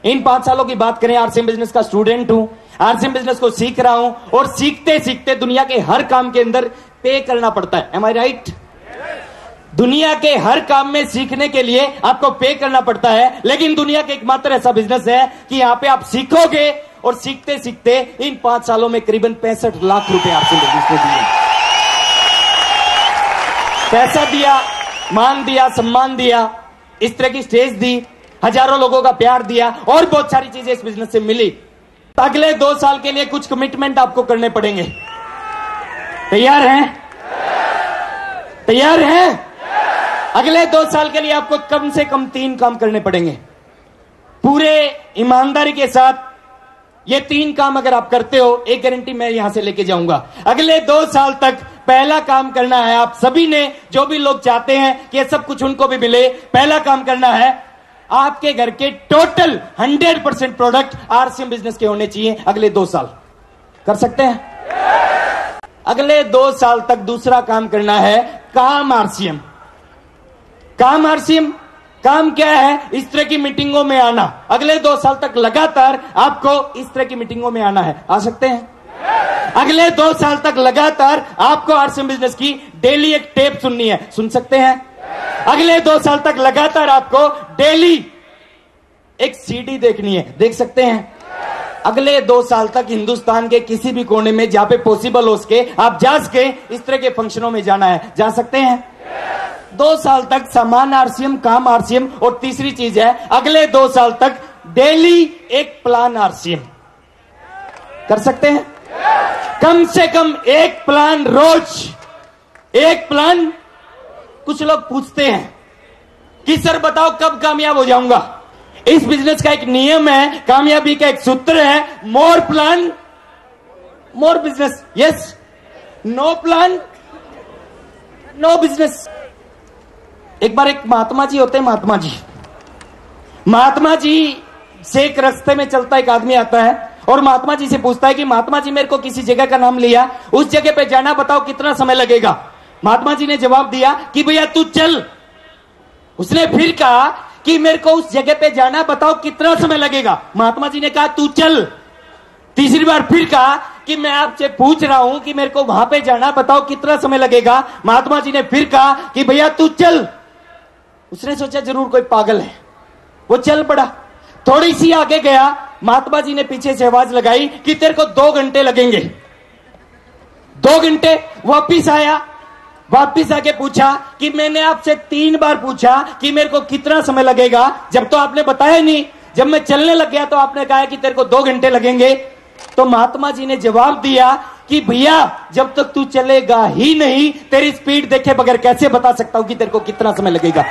इन 5 सालों की बात करें, आरसीएम बिजनेस का स्टूडेंट हूं, आरसीएम बिजनेस को सीख रहा हूं और सीखते सीखते दुनिया के हर काम के अंदर पे करना पड़ता है। एम आई राइट? दुनिया के हर काम में सीखने के लिए आपको पे करना पड़ता है, लेकिन दुनिया के एकमात्र ऐसा बिजनेस है कि यहां पे आप सीखोगे और सीखते सीखते इन 5 सालों में करीबन 65 लाख रुपए आरसीएम बिजनेस को दिए। पैसा दिया, मान दिया, सम्मान दिया, इस तरह की स्टेज दी, हजारों लोगों का प्यार दिया और बहुत सारी चीजें इस बिजनेस से मिली। अगले 2 साल के लिए कुछ कमिटमेंट आपको करने पड़ेंगे। तैयार हैं? तैयार हैं? अगले 2 साल के लिए आपको कम से कम 3 काम करने पड़ेंगे। पूरे ईमानदारी के साथ ये 3 काम अगर आप करते हो, एक गारंटी मैं यहां से लेके जाऊंगा। अगले 2 साल तक पहला काम करना है, आप सभी ने, जो भी लोग चाहते हैं कि ये सब कुछ उनको भी मिले, पहला काम करना है, आपके घर के टोटल 100% प्रोडक्ट आरसीएम बिजनेस के होने चाहिए अगले 2 साल। कर सकते हैं? अगले 2 साल तक दूसरा काम करना है, काम आरसीएम। काम आरसीएम काम क्या है? इस तरह की मीटिंगों में आना। अगले 2 साल तक लगातार आपको इस तरह की मीटिंगों में आना है। आ सकते हैं? अगले 2 साल तक लगातार आपको आरसीएम बिजनेस की डेली एक टेप सुननी है। सुन सकते हैं? अगले 2 साल तक लगातार आपको डेली एक सीडी देखनी है। देख सकते हैं? अगले 2 साल तक हिंदुस्तान के किसी भी कोने में जहां पे पॉसिबल हो सके आप जा सके, इस तरह के फंक्शनों में जाना है। जा सकते हैं? 2 साल तक सामान आरसीएम, काम आरसीएम, और तीसरी चीज है अगले 2 साल तक डेली एक प्लान आरसीएम। कर सकते हैं? कम से कम एक प्लान रोज, एक प्लान। कुछ लोग पूछते हैं कि सर बताओ कब कामयाब हो जाऊंगा। इस बिजनेस का एक नियम है, कामयाबी का एक सूत्र है, more plan more business. Yes, no plan no business. एक बार एक महात्मा जी होते हैं, महात्मा जी से एक रास्ते में चलता एक आदमी आता है और महात्मा जी से पूछता है कि महात्मा जी मेरे को किसी जगह का नाम लिया, उस जगह पे जाना बताओ कितना समय लगेगा। महात्मा जी ने जवाब दिया कि भैया तू चल। उसने फिर कहा कि मेरे को उस जगह पे जाना बताओ कितना समय लगेगा। महात्मा जी ने कहा तू चल। तीसरी बार फिर कहा कि मैं आपसे पूछ रहा हूं कि मेरे को वहां पे जाना बताओ कितना समय लगेगा। महात्मा जी ने फिर कहा कि भैया तू चल। उसने सोचा जरूर कोई पागल है, वो चल पड़ा। थोड़ी सी आगे गया, महात्मा जी ने पीछे से आवाज लगाई कि तेरे को 2 घंटे लगेंगे। 2 घंटे। वापिस आया, वापिस आके पूछा कि मैंने आपसे 3 बार पूछा कि मेरे को कितना समय लगेगा, जब तो आपने बताया नहीं। जब मैं चलने लग गया तो आपने कहा कि तेरे को 2 घंटे लगेंगे। तो महात्मा जी ने जवाब दिया कि भैया जब तक तू चलेगा ही नहीं, तेरी स्पीड देखे बगैर कैसे बता सकता हूं कि तेरे को कितना समय लगेगा।